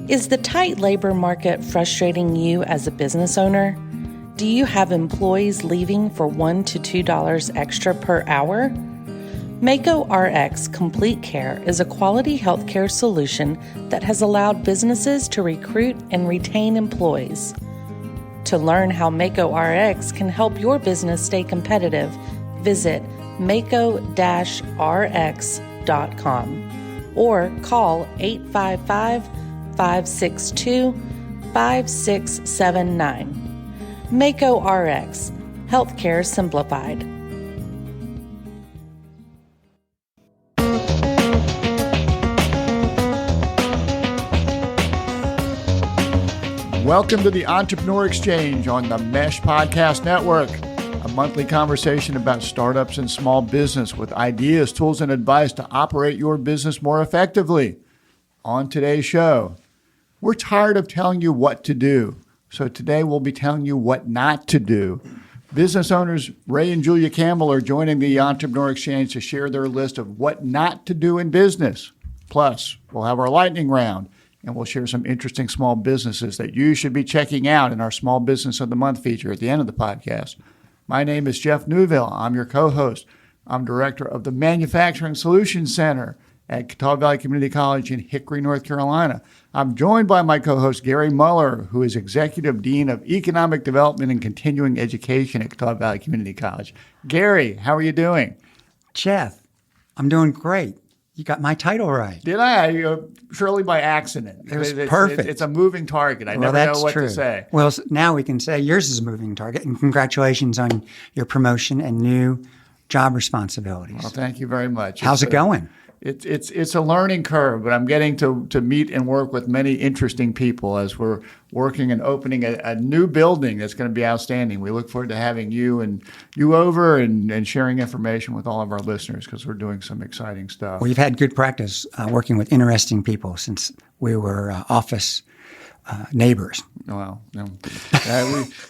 Is the tight labor market frustrating you as a business owner? Do you have employees leaving for $1 to $2 extra per hour? Mako RX Complete Care is a quality healthcare solution that has allowed businesses to recruit and retain employees. To learn how Mako RX can help your business stay competitive, visit mako-rx.com or call 855-562-5679. Mako RX, Healthcare Simplified. Welcome to the Entrepreneur Exchange on the Mesh Podcast Network, a monthly conversation about startups and small business with ideas, tools, and advice to operate your business more effectively. On today's show, we're tired of telling you what to do, so today we'll be telling you what not to do. Business owners Ray and Julia Campbell are joining the Entrepreneur Exchange to share their list of what not to do in business. Plus, we'll have our lightning round, and we'll share some interesting small businesses that you should be checking out in our Small Business of the Month feature at the end of the podcast. My name is Jeff Newville. I'm your co-host. I'm director of the Manufacturing Solutions Center at Catawba Valley Community College in Hickory, North Carolina. I'm joined by my co-host, Gary Muller, who is Executive Dean of Economic Development and Continuing Education at Catawba Valley Community College. Gary, how are you doing? Jeff, I'm doing great. You got my title right. Did I? Surely by accident. It was perfect. It's a moving target. I never know what to say. Well, now we can say yours is a moving target, and congratulations on your promotion and new job responsibilities. Well, thank you very much. How's it going? It's a learning curve, but I'm getting to meet and work with many interesting people as we're working and opening a new building that's going to be outstanding. We look forward to having you over and sharing information with all of our listeners because we're doing some exciting stuff. Well, you've had good practice working with interesting people since we were office neighbors. Well, no.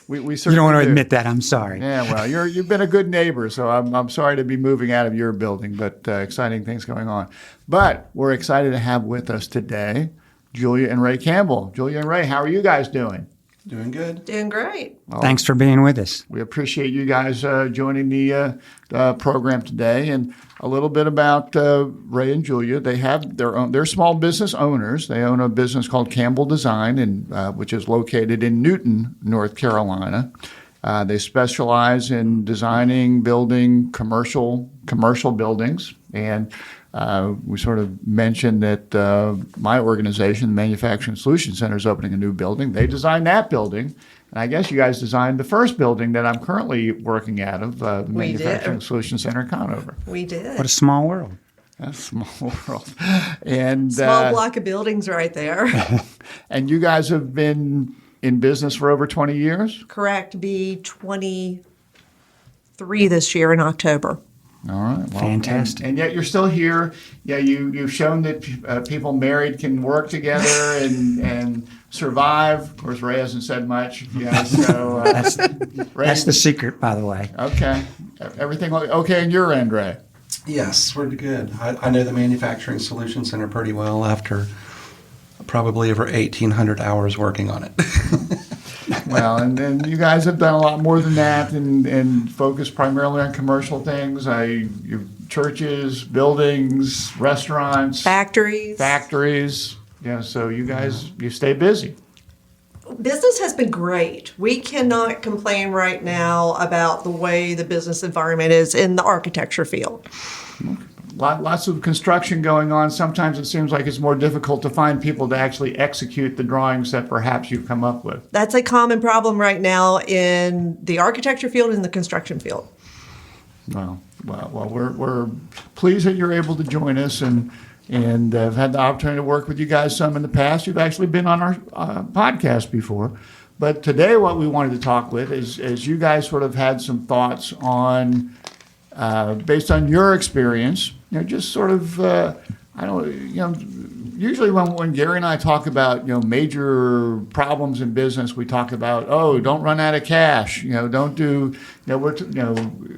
we certainly you don't want to do. admit that. I'm sorry. Yeah, well, you've been a good neighbor, so I'm sorry to be moving out of your building, but exciting things going on. But we're excited to have with us today Julia and Ray Campbell. Julia and Ray, how are you guys doing? Doing good. Doing great. Well, Thanks for being with us. We appreciate you guys joining the program today. And a little bit about Ray and Julia. They have they're small business owners. They own a business called Campbell Design, which is located in Newton, North Carolina. They specialize in designing, building commercial buildings. And we sort of mentioned that my organization, the Manufacturing Solutions Center, is opening a new building. They designed that building. And I guess you guys designed the first building that I'm currently working out of, the Manufacturing Solutions Center in Conover. We did. What a small world. A small world. And small block of buildings right there. And you guys have been in business for over 20 years? Correct. Be 23 this year in October. All right. Well, fantastic. And yet you're still here. Yeah, you've shown that people married can work together and survive. Of course, Ray hasn't said much. Yeah, so that's the secret, by the way. Okay. Everything okay on your end, Ray? Yes, we're good. I know the Manufacturing Solutions Center pretty well after probably over 1,800 hours working on it. Well, and you guys have done a lot more than that and focused primarily on commercial things. Churches, buildings, restaurants. Factories. Yeah, so you guys, you stay busy. Business has been great. We cannot complain right now about the way the business environment is in the architecture field. Lots of construction going on. Sometimes it seems like it's more difficult to find people to actually execute the drawings that perhaps you've come up with. That's a common problem right now in the architecture field and the construction field. Well, we're pleased that you're able to join us and I've had the opportunity to work with you guys some in the past. You've actually been on our podcast before. But today what we wanted to talk with is you guys sort of had some thoughts on, based on your experience, just sort of, usually when Gary and I talk about, major problems in business, we talk about, don't run out of cash, don't do,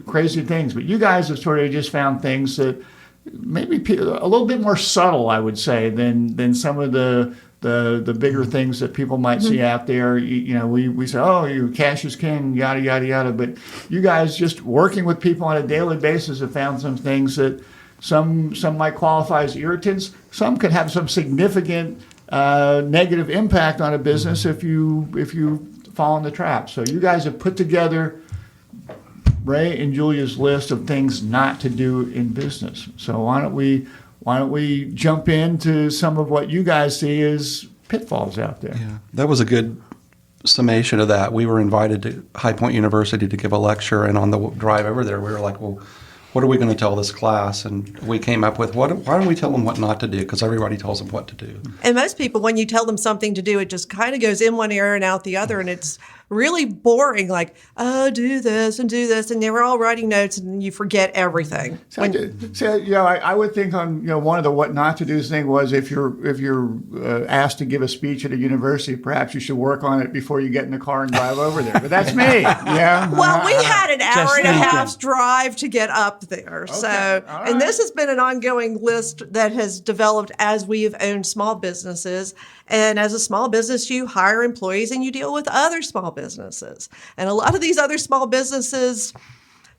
crazy things. But you guys have sort of just found things that maybe a little bit more subtle, I would say, than some of the the bigger things that people might see out there. We say, oh, cash is king, yada, yada, yada. But you guys just working with people on a daily basis have found some things that some might qualify as irritants. Some could have some significant negative impact on a business if you fall in the trap. So you guys have put together Ray and Julia's list of things not to do in business. So why don't we jump into some of what you guys see as pitfalls out there? Yeah, that was a good summation of that. We were invited to High Point University to give a lecture, and on the drive over there, we were like, well, what are we going to tell this class? And we came up with, why don't we tell them what not to do? Because everybody tells them what to do. And most people, when you tell them something to do, it just kind of goes in one ear and out the other, and it's really boring. Like, oh, do this, and they were all writing notes, and you forget everything. I would think on one of the what not to do thing was if you're asked to give a speech at a university, perhaps you should work on it before you get in the car and drive over there. But that's me. Yeah. Well, we had an hour and a thinking. half's drive to get up there. Okay. So, All and right. this has been an ongoing list that has developed as we have owned small businesses. And as a small business, you hire employees and you deal with other small businesses. And a lot of these other small businesses,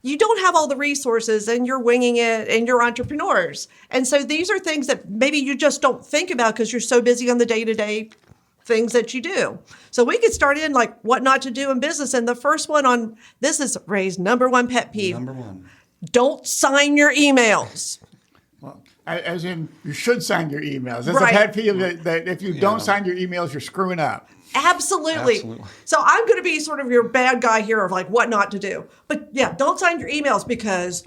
you don't have all the resources and you're winging it and you're entrepreneurs. And so these are things that maybe you just don't think about because you're so busy on the day-to-day things that you do. So we could start in like what not to do in business. And the first one on this is Ray's number one pet peeve. Number one. Don't sign your emails. As in, you should sign your emails. That's Right. a pet peeve that if you don't sign your emails, you're screwing up. Absolutely. Absolutely. So I'm going to be sort of your bad guy here of like what not to do. But yeah, don't sign your emails because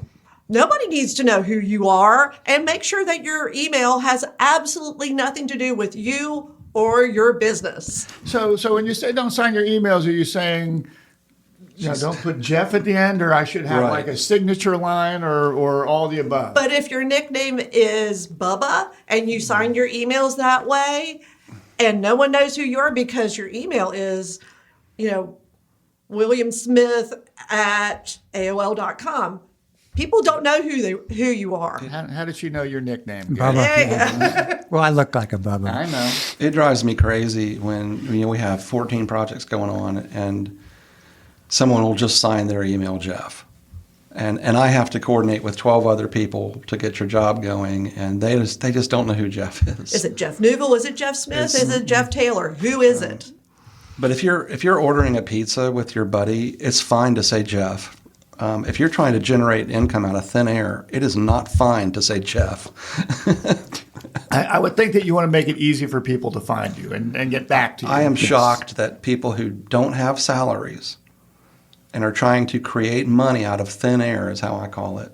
nobody needs to know who you are, and make sure that your email has absolutely nothing to do with you or your business. So when you say don't sign your emails, are you saying don't put Jeff at the end, or I should have Right. like a signature line, or all the above? But if your nickname is Bubba and you sign your emails that way and no one knows who you are because your email is, William Smith at AOL.com, people don't know who you are. How did she know your nickname? Bubba. There you go. Well, I look like a Bubba. I know. It drives me crazy when we have 14 projects going on and someone will just sign their email Jeff. And I have to coordinate with 12 other people to get your job going, and they just don't know who Jeff is. Is it Jeff Newell? Is it Jeff Smith? Is it Jeff Taylor? Who is it? But if you're ordering a pizza with your buddy, it's fine to say Jeff. If you're trying to generate income out of thin air, it is not fine to say Jeff. I would think that you want to make it easy for people to find you and get back to you. I am shocked that people who don't have salaries and are trying to create money out of thin air, is how I call it,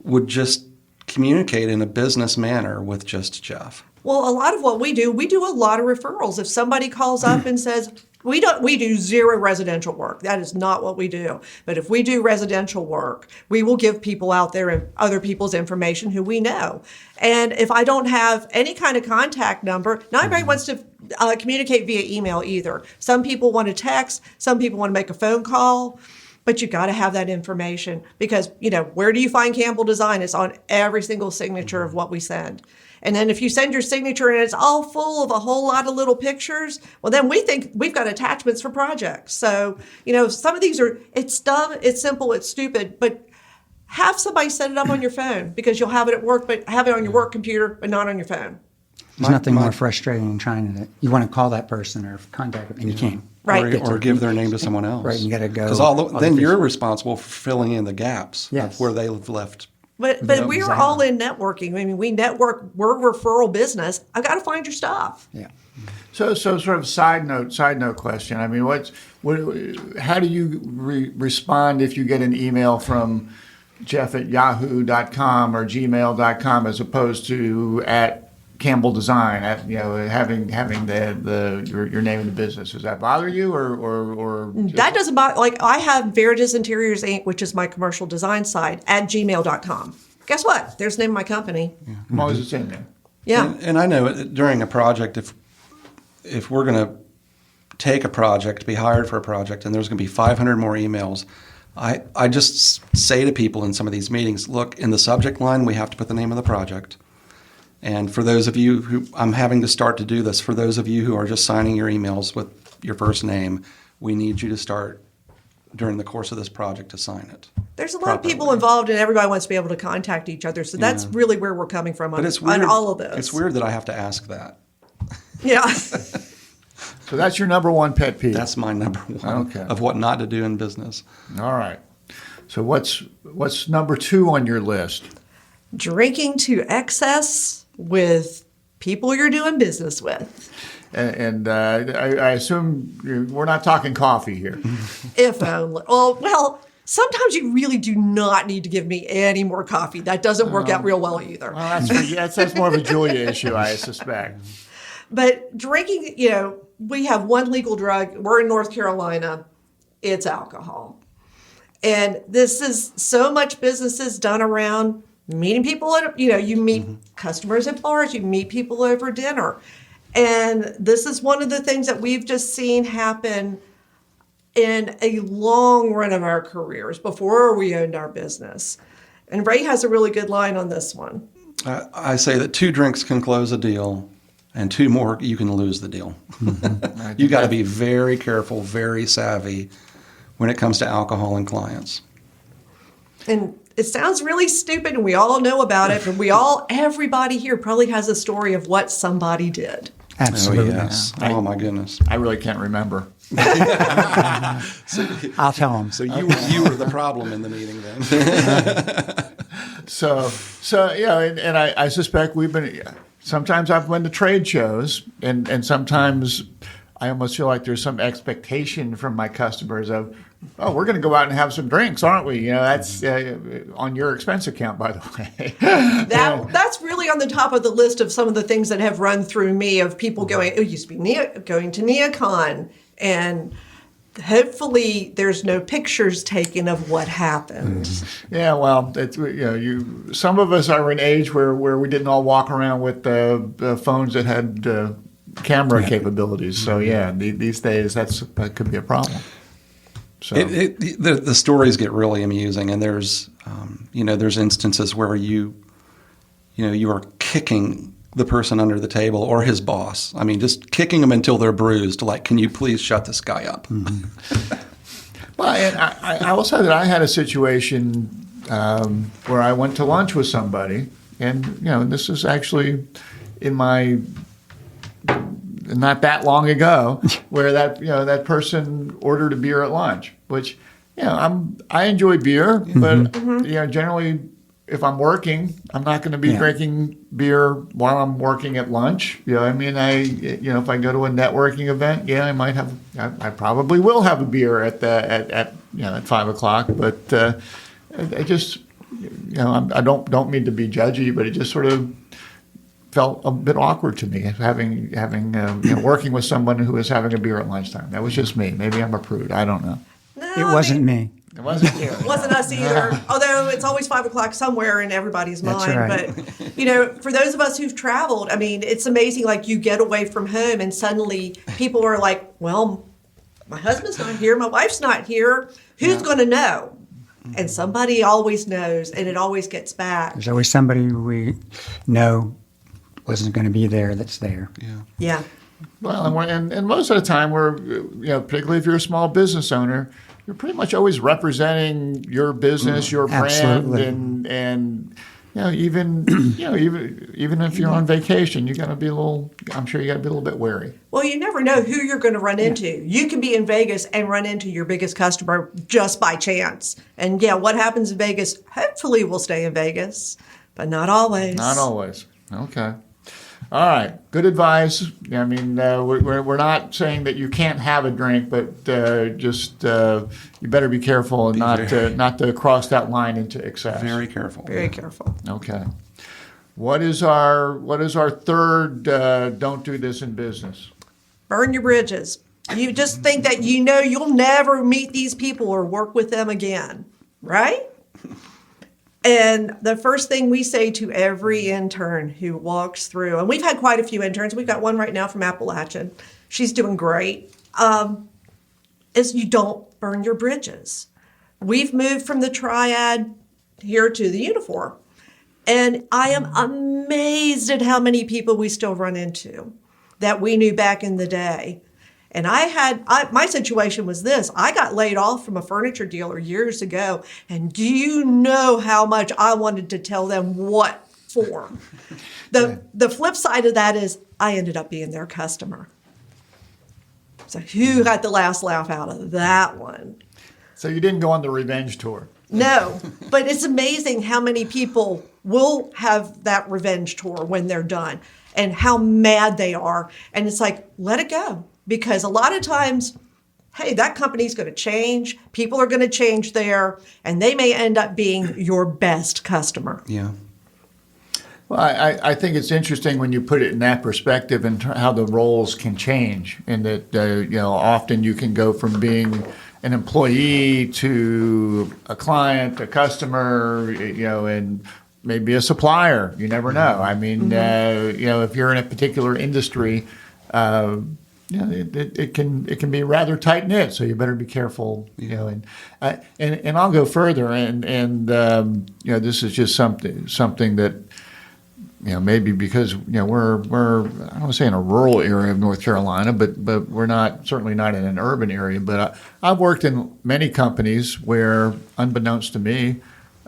would just communicate in a business manner with just Jeff. Well, a lot of what we do a lot of referrals. If somebody calls up and says, we do zero residential work. That is not what we do. But if we do residential work, we will give people out there and other people's information who we know. And if I don't have any kind of contact number, not everybody wants to communicate via email either. Some people want to text, some people want to make a phone call, but you got to have that information because, where do you find Campbell Design? It's on every single signature of what we send. And then if you send your signature and it's all full of a whole lot of little pictures, well, then we think we've got attachments for projects. So, some of these it's dumb, it's simple, it's stupid, but have somebody set it up on your phone because you'll have it at work, but have it on your work computer, but not on your phone. There's nothing more frustrating than trying to, you want to call that person or contact them, and you can't. Right. Or give their name to someone else. Right, you got to go. Because then you're responsible for filling in the gaps Yes. of where they've left. But we are all in networking. I mean, we network. We're a referral business. I've got to find your stuff. Yeah. So sort of side note question. I mean, how do you respond if you get an email from Jeff at yahoo.com or gmail.com as opposed to at Campbell Design, having your name in the business? Does that bother you or That doesn't bother. Like I have Veritas Interiors Inc., which is my commercial design site, at gmail.com. Guess what? There's the name of my company. as long as it's in there? Yeah. And I know during a project, if we're going to take a project, be hired for a project, and there's going to be 500 more emails, I just say to people in some of these meetings, look, in the subject line, we have to put the name of the project. And for those of you who, I'm having to start to do this, for those of you who are just signing your emails with your first name, we need you to start during the course of this project to sign it. There's a lot of people properly. involved, and everybody wants to be able to contact each other. So that's really where we're coming from But it's on weird. all of this. It's weird that I have to ask that. Yeah. So that's your number one pet peeve. That's my number one Okay. of what not to do in business. All right. So what's number 2 on your list? Drinking to excess with people you're doing business with. And I assume we're not talking coffee here. If only. Well, sometimes you really do not need to give me any more coffee. That doesn't work out real well either. Well, that's more of a Julia issue, I suspect. But drinking, we have one legal drug. We're in North Carolina. It's alcohol. And this is so much business is done around meeting people at, you meet customers at bars, you meet people over dinner. And this is one of the things that we've just seen happen in a long run of our careers before we owned our business. And Ray has a really good line on this one. I say that 2 drinks can close a deal, and 2 more, you can lose the deal. You got to be very careful, very savvy when it comes to alcohol and clients. And it sounds really stupid, and we all know about it, but everybody here probably has a story of what somebody did. Absolutely. Oh, yes. Oh, my goodness. I really can't remember. I'll tell them. So you were the problem in the meeting then. So yeah, and I suspect sometimes I've been to trade shows, and sometimes I almost feel like there's some expectation from my customers of, oh, we're going to go out and have some drinks, aren't we? That's on your expense account, by the way. That's really on the top of the list of some of the things that have run through me of people going, it used to be going to Neocon, and hopefully there's no pictures taken of what happened. Yeah, well, some of us are an age where we didn't all walk around with phones that had camera capabilities. So yeah, these days that could be a problem. So the stories get really amusing, and there's there's instances where you are kicking the person under the table or his boss. I mean, just kicking them until they're bruised. Like, can you please shut this guy up? Well, and I will say that I had a situation where I went to lunch with somebody, and this is actually in my not that long ago, where that person ordered a beer at lunch, which I enjoy beer, but generally if I'm working, I'm not going to be drinking beer while I'm working at lunch. If I go to a networking event, I probably will have a beer at 5:00, but I just I don't mean to be judgy, but it just sort of felt a bit awkward to me having working with someone who was having a beer at lunchtime. That was just me. Maybe I'm a prude. I don't know. No, It wasn't me. It wasn't you. It wasn't us either. Although it's always 5:00 somewhere in everybody's That's mind. right. But for those of us who've traveled, I mean, it's amazing. Like, you get away from home and suddenly people are like, "Well, my husband's not here, my wife's not here. Who's going to know?" And somebody always knows, and it always gets back. There's always somebody we know wasn't going to be there that's there. Yeah. Well, and most of the time we're, particularly if you're a small business owner, you're pretty much always representing your business, your brand, Absolutely. and even if you're on vacation, you got to be I'm sure you got to be a little bit wary. Well, you never know who you're going to run into. You can be in Vegas and run into your biggest customer just by chance. And what happens in Vegas hopefully will stay in Vegas, but not always. Not always. Okay. All right. Good advice. I mean, we're not saying that you can't have a drink, but just you better be careful and not to cross that line into excess. Very careful. Very careful. Okay. What is our third don't do this in business? Burn your bridges. You just think that you'll never meet these people or work with them again, right? And the first thing we say to every intern who walks through, and we've had quite a few interns, we've got one right now from Appalachian, she's doing great, is you don't burn your bridges. We've moved from the triad here to the uniform. And I am amazed at how many people we still run into that we knew back in the day. And my situation was this. I got laid off from a furniture dealer years ago. And do you know how much I wanted to tell them what for? The flip side of that is I ended up being their customer. So who got the last laugh out of that one? So you didn't go on the revenge tour. No, but it's amazing how many people will have that revenge tour when they're done and how mad they are. And it's like, let it go. Because a lot of times, hey, that company's going to change. People are going to change there, and they may end up being your best customer. Yeah. Well, I think it's interesting when you put it in that perspective and how the roles can change, and that often you can go from being an employee to a client, a customer, and maybe a supplier. You never know. I mean, if you're in a particular industry, it can be rather tight knit. So you better be careful. And I'll go further. And this is just something that. Maybe because we're I don't want to say in a rural area of North Carolina, but we're certainly not in an urban area. But I've worked in many companies where, unbeknownst to me,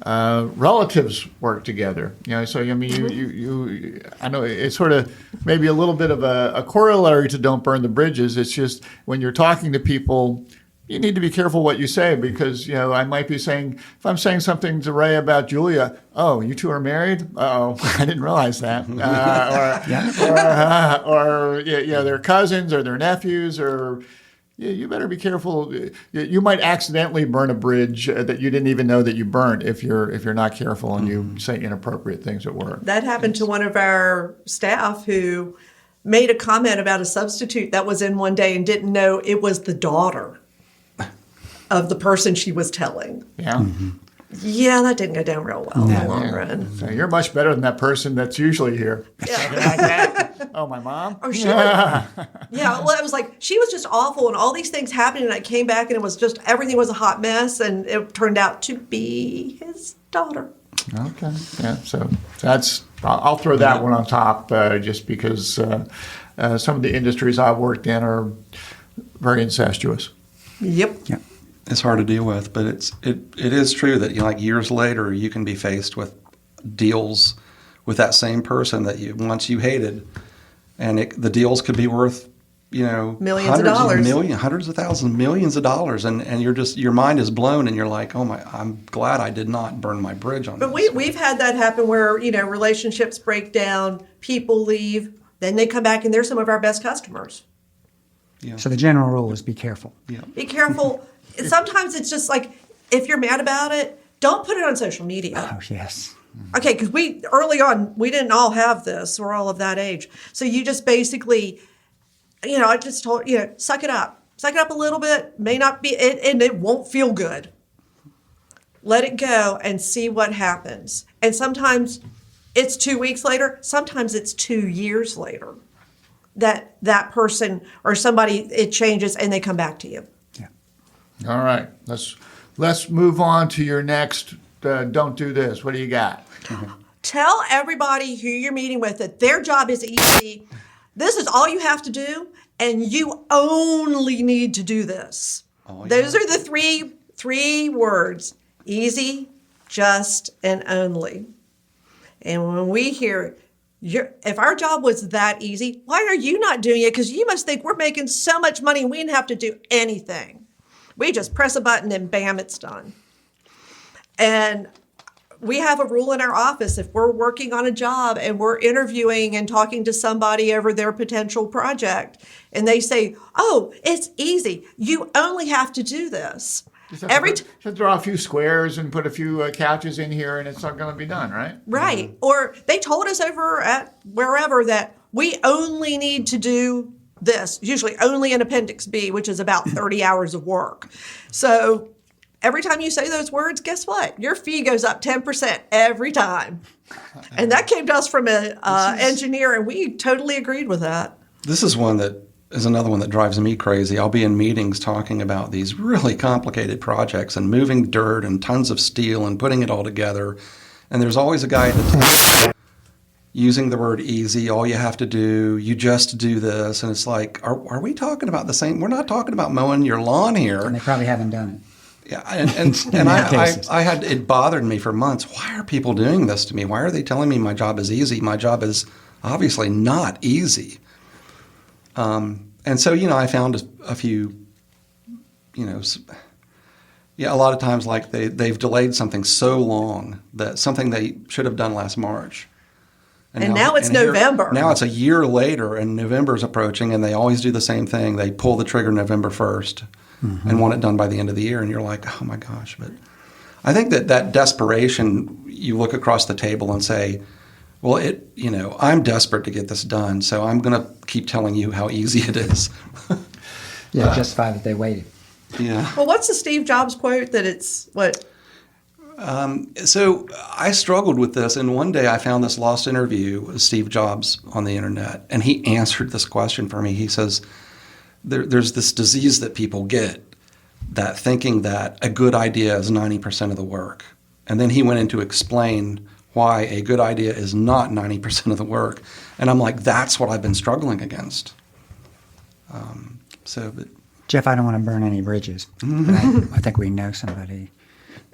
relatives work together. So I mean, you I know it's sort of maybe a little bit of a corollary to don't burn the bridges. It's just when you're talking to people, you need to be careful what you say, because I might be saying, if I'm saying something to Ray about Julia, oh, you two are married? Oh, I didn't realize that. Or they're cousins or they're nephews, or you better be careful. You might accidentally burn a bridge that you didn't even know that you burned if you're not careful and you say inappropriate things at work. That happened to one of our staff who made a comment about a substitute that was in one day and didn't know it was the daughter of the person she was telling. Yeah. Mm-hmm. Yeah, that didn't go down real well in the long run. So you're much better than that person that's usually here. Yeah. Oh, my mom? Oh, sure. Yeah, well, it was like, she was just awful and all these things happened, and I came back and it was just, everything was a hot mess, and it turned out to be his daughter. Okay. Yeah. So I'll throw that one on top just because some of the industries I've worked in are very incestuous. Yep. Yeah. It's hard to deal with, but it is true that years later you can be faced with deals with that same person that once you hated, and the deals could be worth millions of dollars, hundreds of thousands, millions of dollars, and you're just, your mind is blown, and you're like, oh my, I'm glad I did not burn my bridge on this. But we've had that happen where relationships break down, people leave, then they come back and they're some of our best customers. Yeah. So the general rule is be careful. Yeah. Be careful. Sometimes it's just like, if you're mad about it, don't put it on social media. Oh, yes. Okay, because early on, we didn't all have this. We're all of that age. So you just basically, I just told, suck it up. Suck it up a little bit. May not be, and it won't feel good. Let it go and see what happens. And sometimes it's 2 weeks later. Sometimes it's 2 years later that person or somebody, it changes and they come back to you. All right, let's move on to your next. Don't do this. What do you got? Tell everybody who you're meeting with that their job is easy. This is all you have to do, and you only need to do this. Oh, yeah. Those are the three words: easy, just, and only. And when we hear, if our job was that easy, why are you not doing it? Because you must think we're making so much money and we didn't have to do anything. We just press a button and bam, it's done. And we have a rule in our office. If we're working on a job and we're interviewing and talking to somebody over their potential project, and they say, oh, it's easy. You only have to do this. Just draw a few squares and put a few couches in here, and it's not going to be done, right? Right. Mm-hmm. Or they told us over at wherever that we only need to do this, usually only in Appendix B, which is about 30 hours of work. So every time you say those words, guess what? Your fee goes up 10% every time. And that came to us from an engineer, and we totally agreed with that. This is another one that drives me crazy. I'll be in meetings talking about these really complicated projects and moving dirt and tons of steel and putting it all together. And there's always a guy at the table using the word easy, all you have to do, you just do this. And it's like, are we talking about the same? We're not talking about mowing your lawn here. And they probably haven't done it. Yeah, and I had, it bothered me for months. Why are people doing this to me? Why are they telling me my job is easy? My job is obviously not easy. And so, I found a few, a lot of times like they've delayed something so long that something they should have done last March. And now it's November. Now it's a year later and November's approaching and they always do the same thing. They pull the trigger November 1st and want it done by the end of the year. And you're like, oh my gosh. But I think that desperation, you look across the table and say, well, I'm desperate to get this done. So I'm going to keep telling you how easy it is. Yeah, justify that they waited. Yeah. Well, what's the Steve Jobs quote that it's what? So I struggled with this, and one day I found this lost interview with Steve Jobs on the internet, and he answered this question for me. He says, there's this disease that people get, that thinking that a good idea is 90% of the work. And then he went in to explain why a good idea is not 90% of the work. And I'm like, that's what I've been struggling against. But Jeff, I don't want to burn any bridges, but I think we know somebody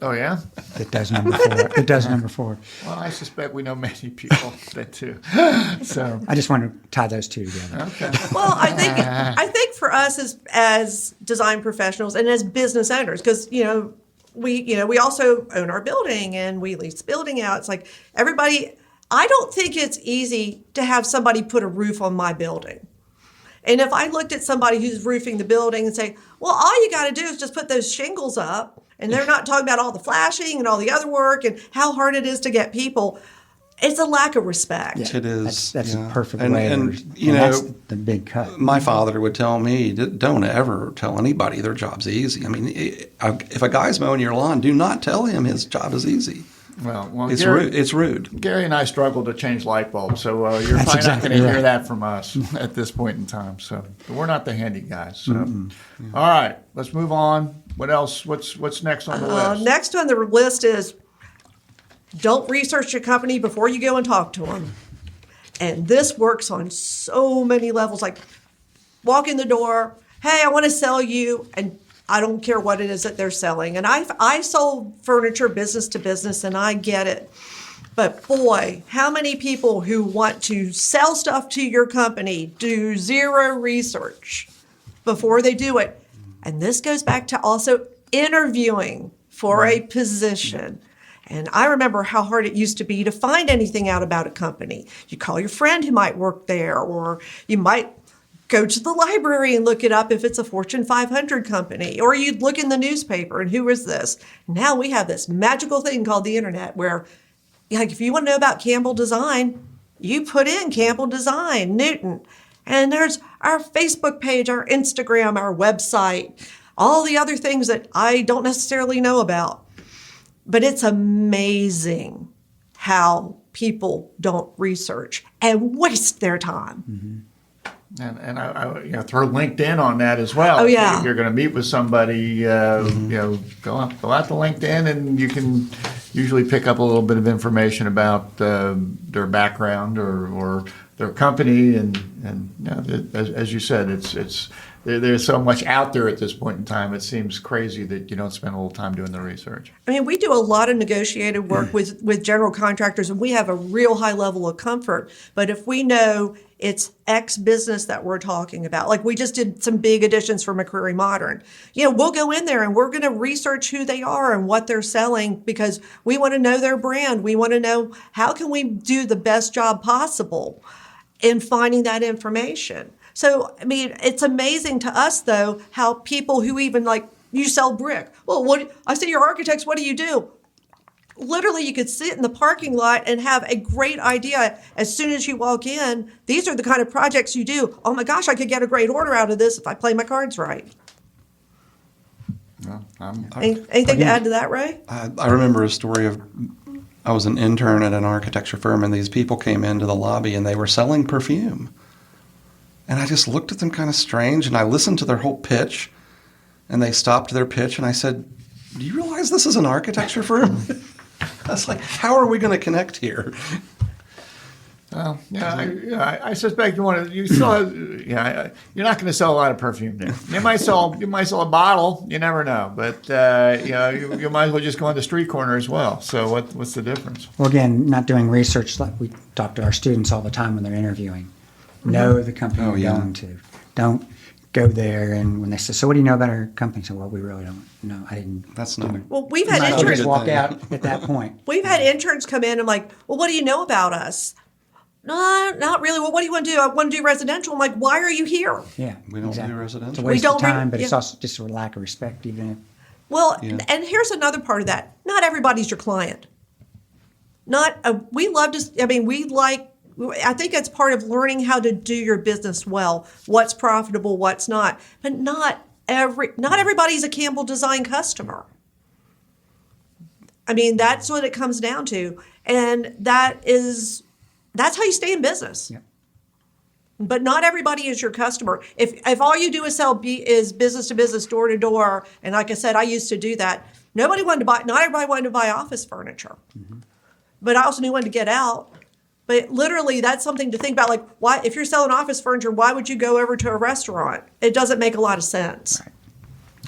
Oh, yeah? that does number 4. It does number 4. Well, I suspect we know many people that do. So, I just want to tie those two together. okay. Well, I think for us as design professionals and as business owners, because we also own our building and we lease the building out. It's like everybody. I don't think it's easy to have somebody put a roof on my building. And if I looked at somebody who's roofing the building and say, well, all you got to do is just put those shingles up, and they're not talking about all the flashing and all the other work and how hard it is to get people, it's a lack of respect. it is. That's a perfect and, way. And, that's the big cut. My father would tell me, don't ever tell anybody their job's easy. I mean, if a guy's mowing your lawn, do not tell him his job is easy. Well, It's Gary, rude. It's rude. Gary and I struggle to change light bulbs, so you're That's probably exactly not going to hear right. that from us at this point in time. So we're not the handy guys. So, all right, let's move on. What else? What's next on the list? Next on the list is don't research your company before you go and talk to them. And this works on so many levels. Like walk in the door, hey, I want to sell you, and I don't care what it is that they're selling. And I sold furniture business to business, and I get it. But boy, how many people who want to sell stuff to your company do zero research before they do it? And this goes back to also interviewing for a position. And I remember how hard it used to be to find anything out about a company. You call your friend who might work there, or you might go to the library and look it up if it's a Fortune 500 company, or you'd look in the newspaper and who is this? Now we have this magical thing called the internet where, like, if you want to know about Campbell Design, you put in Campbell Design, Newton, and there's our Facebook page, our Instagram, our website, all the other things that I don't necessarily know about. But it's amazing how people don't research and waste their time. Mm-hmm. And I throw LinkedIn on that as well. Oh, yeah. If you're going to meet with somebody, go out to LinkedIn, and you can usually pick up a little bit of information about their background or their company. And as you said, there's so much out there at this point in time. It seems crazy that you don't spend a little time doing the research. I mean, we do a lot of negotiated work with general contractors, and we have a real high level of comfort. But if we know it's X business that we're talking about, like we just did some big additions for McCreary Modern, we'll go in there and we're going to research who they are and what they're selling, because we want to know their brand. We want to know how can we do the best job possible in finding that information. So, I mean, it's amazing to us, though, how people who even you sell brick. Well, I see your architects, what do you do? Literally, you could sit in the parking lot and have a great idea as soon as you walk in. These are the kind of projects you do. Oh my gosh, I could get a great order out of this if I play my cards right. Well, Anything to add to that, Ray? I remember a story of I was an intern at an architecture firm, and these people came into the lobby, and they were selling perfume. And I just looked at them kind of strange, and I listened to their whole pitch, and they stopped their pitch, and I said, do you realize this is an architecture firm? That's like, how are we going to connect here? Well, I suspect you want to. You still have, you're not going to sell a lot of perfume there. You might sell a bottle. You never know, but you might as well just go on the street corner as well. So what's the difference? Well, again, not doing research like we talk to our students all the time when they're interviewing. Know the company you're going to. Don't go there and when they say, "So what do you know about our company?" So, well, we really don't know. I didn't. That's not. Well, we've You had might as well interns. just walk out at that point. We've had interns come in and like, well, what do you know about us? No, not really. Well, what do you want to do? I want to do residential. I'm like, why are you here? Yeah, We don't do residential. It's a waste We of don't time, but it's yeah. also just a lack of respect, even if. Well, Yeah. and here's another part of that. Not everybody's your client. We love to, I mean, I think it's part of learning how to do your business well, what's profitable, what's not. But not everybody's a Campbell Design customer. I mean, that's what it comes down to. And that's how you stay in business. Yep. But not everybody is your customer. If all you do is sell is business to business, door to door, and like I said, I used to do that. Not everybody wanted to buy office furniture. Mm-hmm. But I also knew when to get out. But literally, that's something to think about. Like, why, if you're selling office furniture, why would you go over to a restaurant? It doesn't make a lot of sense.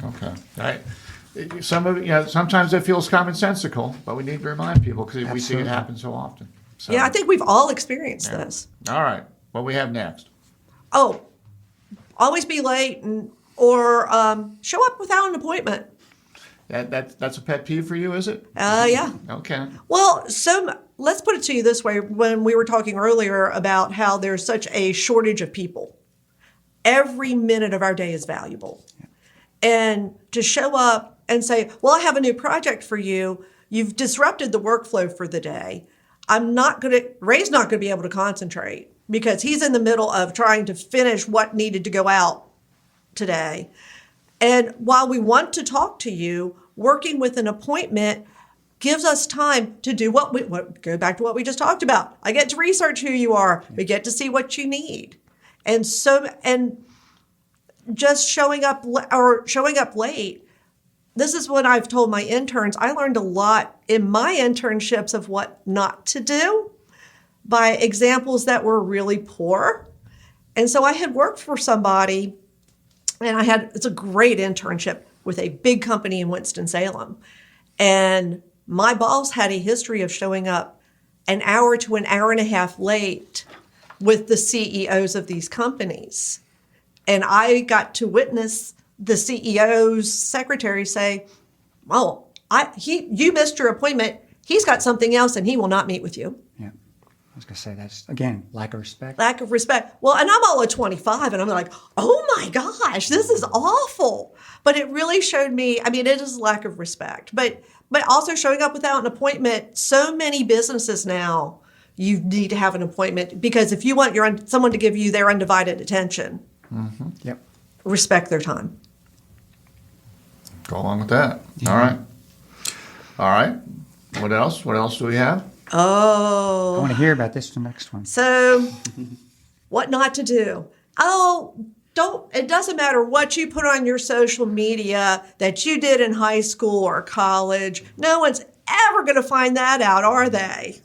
Right. Okay. Sometimes it feels commonsensical, but we need to remind people because we see it happen so often. So, Yeah, I think we've all experienced this. All right. What we have next? Oh, always be late or show up without an appointment. That's a pet peeve for you, is it? Yeah. Okay. Well, let's put it to you this way. When we were talking earlier about how there's such a shortage of people, every minute of our day is valuable. And to show up and say, well, I have a new project for you. You've disrupted the workflow for the day. Ray's not going to be able to concentrate because he's in the middle of trying to finish what needed to go out today. And while we want to talk to you, working with an appointment gives us time to do go back to what we just talked about. I get to research who you are. We get to see what you need. And just showing up late. This is what I've told my interns. I learned a lot in my internships of what not to do by examples that were really poor. And so I had worked for somebody, and it's a great internship with a big company in Winston-Salem. And my boss had a history of showing up an hour to an hour and a half late with the CEOs of these companies. And I got to witness the CEO's secretary say, "Oh, you missed your appointment. He's got something else, and he will not meet with you." Yeah. I was going to say that's, again, lack of respect. Lack of respect. Well, and I'm all at 25, and I'm like, oh my gosh, this is awful. But it really showed me, I mean, it is lack of respect. But also showing up without an appointment, so many businesses now, you need to have an appointment because if you want someone to give you their undivided attention, Yep. respect their time. Go along with that. All right. What else? What else do we have? Oh. I want to hear about this next one. So, what not to do? It doesn't matter what you put on your social media that you did in high school or college. No one's ever going to find that out, are they?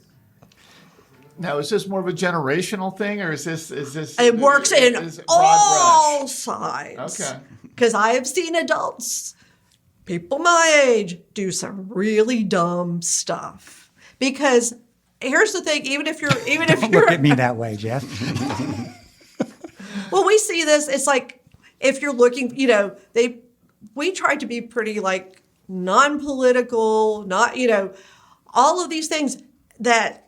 Now, is this more of a generational thing, or is this? It works in is it broad all brush? sides. Okay. Because I have seen adults, people my age, do some really dumb stuff. Because here's the thing: even if Don't you're look at me that way, Jeff. well, we see this. It's like if you're looking, we try to be pretty like non-political, not all of these things that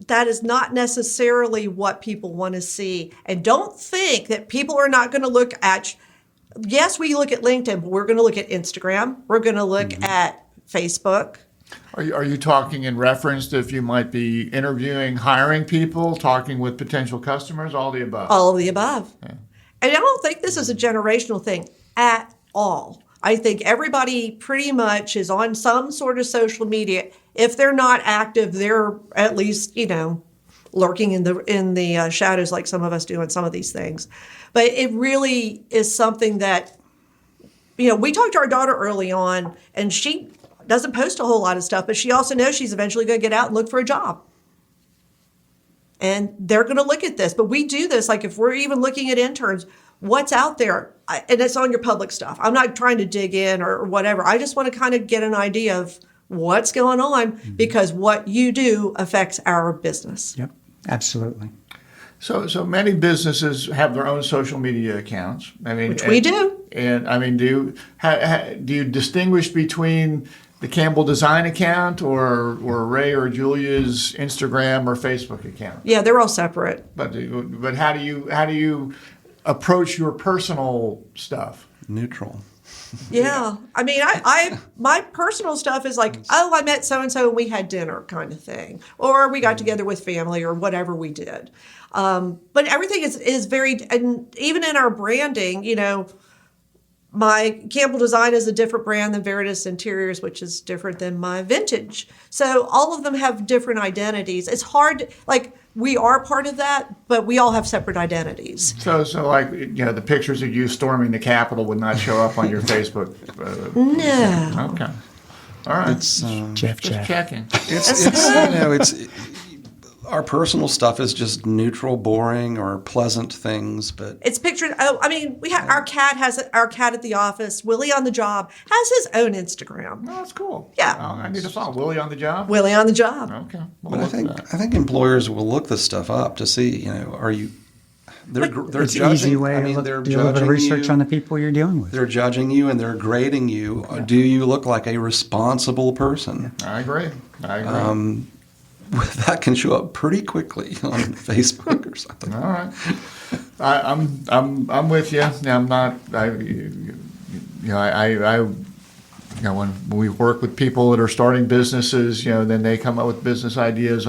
is not necessarily what people want to see. And don't think that people are not going to look at. Yes, we look at LinkedIn, but we're going to look at Instagram. We're going to look at Facebook. Are you talking in reference to if you might be interviewing, hiring people, talking with potential customers, all the above? All of the above. Yeah. And I don't think this is a generational thing at all. I think everybody pretty much is on some sort of social media. If they're not active, they're at least, lurking in the shadows like some of us do in some of these things. But it really is something that, we talked to our daughter early on, and she doesn't post a whole lot of stuff, but she also knows she's eventually going to get out and look for a job. And they're going to look at this. But we do this, like if we're even looking at interns, what's out there? And it's on your public stuff. I'm not trying to dig in or whatever. I just want to kind of get an idea of what's going on because what you do affects our business. Yep, absolutely. So many businesses have their own social media accounts. I mean, Which we do. And I mean, do you distinguish between the Campbell Design account or Ray or Julia's Instagram or Facebook account? Yeah, they're all separate. But how do you approach your personal stuff? Neutral. Yeah. I mean, I my personal stuff is like, oh, I met so-and-so and we had dinner kind of thing. Or we got together with family or whatever we did. But everything is very, and even in our branding, you know, my Campbell Design is a different brand than Veritas Interiors, which is different than my Vintage. So all of them have different identities. It's hard, like we are part of that, but we all have separate identities. So like, you know, the pictures of you storming the Capitol would not show up on your Facebook. No. Okay. All right. It's Jeff. Checking. it's you know, it's our personal stuff is just neutral, boring, or pleasant things, but It's pictured. Oh, I mean, we have our cat at the office. Willie on the job has his own Instagram. Oh, that's cool. Yeah. Oh, I need to follow Willie on the job. Willie on the job. Okay. We'll but I look think for that. I think employers will look this stuff up to see, you know, are you? They're It's an judging. easy way I to mean, they're do a little bit of judging research you. on the people you're dealing with. They're judging you and they're grading you. Do you look like a responsible person? I agree. That can show up pretty quickly on Facebook or something. All right. I'm with you. I'm not. When we work with people that are starting businesses, you know, then they come up with business ideas.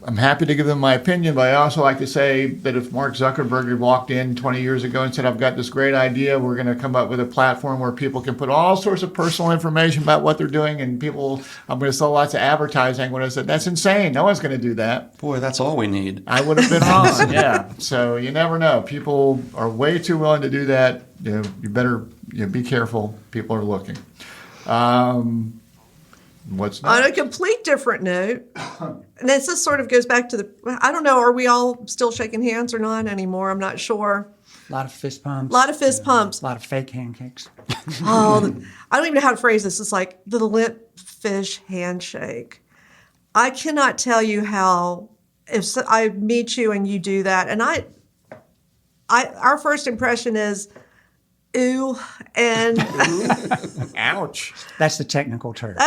I'm happy to give them my opinion, but I also like to say that if Mark Zuckerberg had walked in 20 years ago and said, I've got this great idea, we're going to come up with a platform where people can put all sorts of personal information about what they're doing, and I'm going to sell lots of advertising, when I said, that's insane. No one's going to do that. Boy, that's all we need. I would have been wrong, yeah. So you never know. People are way too willing to do that. You better be careful. People are looking. What's next? On a complete different note, and this sort of goes back to I don't know, are we all still shaking hands or not anymore? I'm not sure. A lot of fist pumps. A lot of fist pumps. A lot of fake handshakes. Oh, I don't even know how to phrase this. It's like the limp fish handshake. I cannot tell you how, if I meet you and you do that, and our first impression is, ooh, and Ouch. That's the technical term.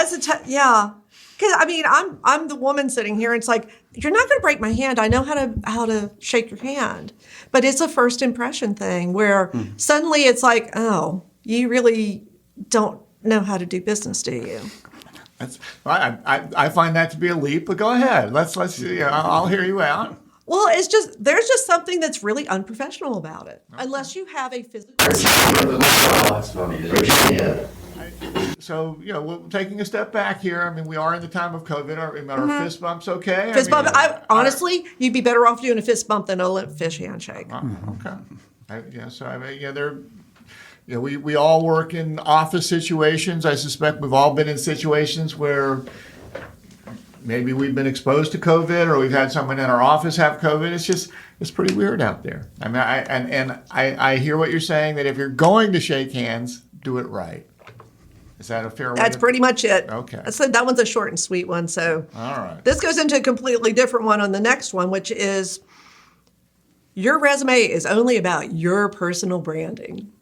yeah. Because I mean, I'm the woman sitting here, and it's like, you're not going to break my hand. I know how to shake your hand, but it's a first impression thing where suddenly it's like, oh, you really don't know how to do business, do you? I find that to be a leap, but go ahead. Let's I'll hear you out. Well, there's just something that's really unprofessional about it, unless you have a physical. So, taking a step back here, I mean, we are in the time of COVID. Are fist bumps okay? Fist bump. Honestly, you'd be better off doing a fist bump than a limp fish handshake. We all work in office situations. I suspect we've all been in situations where maybe we've been exposed to COVID, or we've had someone in our office have COVID. It's pretty weird out there. I mean, I hear what you're saying, that if you're going to shake hands, do it right. Is that a fair way? That's pretty much it. Okay. So that one's a short and sweet one. So All right. this goes into a completely different one on the next one, which is your resume is only about your personal branding.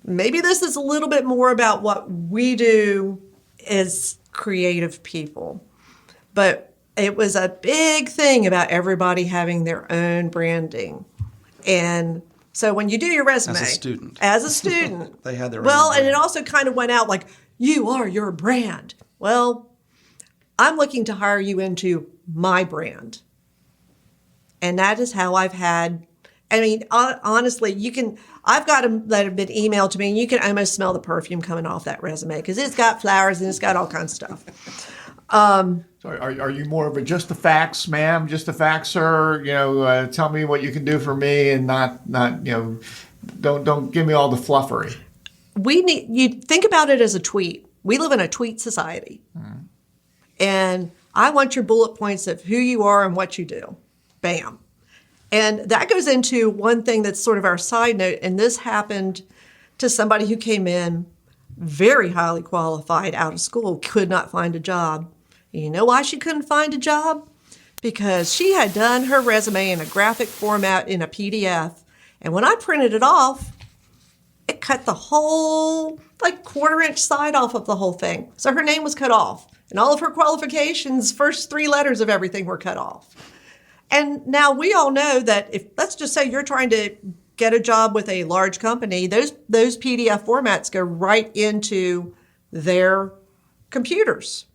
Maybe this is a little bit more about what we do as creative people. But it was a big thing about everybody having their own branding. And so when you do your resume. As a student. They had their own Well, and brand. it also kind of went out like, you are your brand. Well, I'm looking to hire you into my brand. And that is how I've had, I mean, honestly, I've got them that have been emailed to me, and you can almost smell the perfume coming off that resume because it's got flowers and it's got all kinds of stuff. So are you more of a just the facts, ma'am, just the facts, sir? Tell me what you can do for me, and not don't give me all the fluffery. you think about it as a tweet. We live in a tweet society. And I want your bullet points of who you are and what you do. Bam. And that goes into one thing that's sort of our side note. And this happened to somebody who came in very highly qualified out of school, could not find a job. And you know why she couldn't find a job? Because she had done her resume in a graphic format in a PDF. And when I printed it off, it cut the whole, like, quarter-inch side off of the whole thing. So her name was cut off. And all of her qualifications, first 3 letters of everything were cut off. And now we all know that if, let's just say you're trying to get a job with a large company, those PDF formats go right into their computers.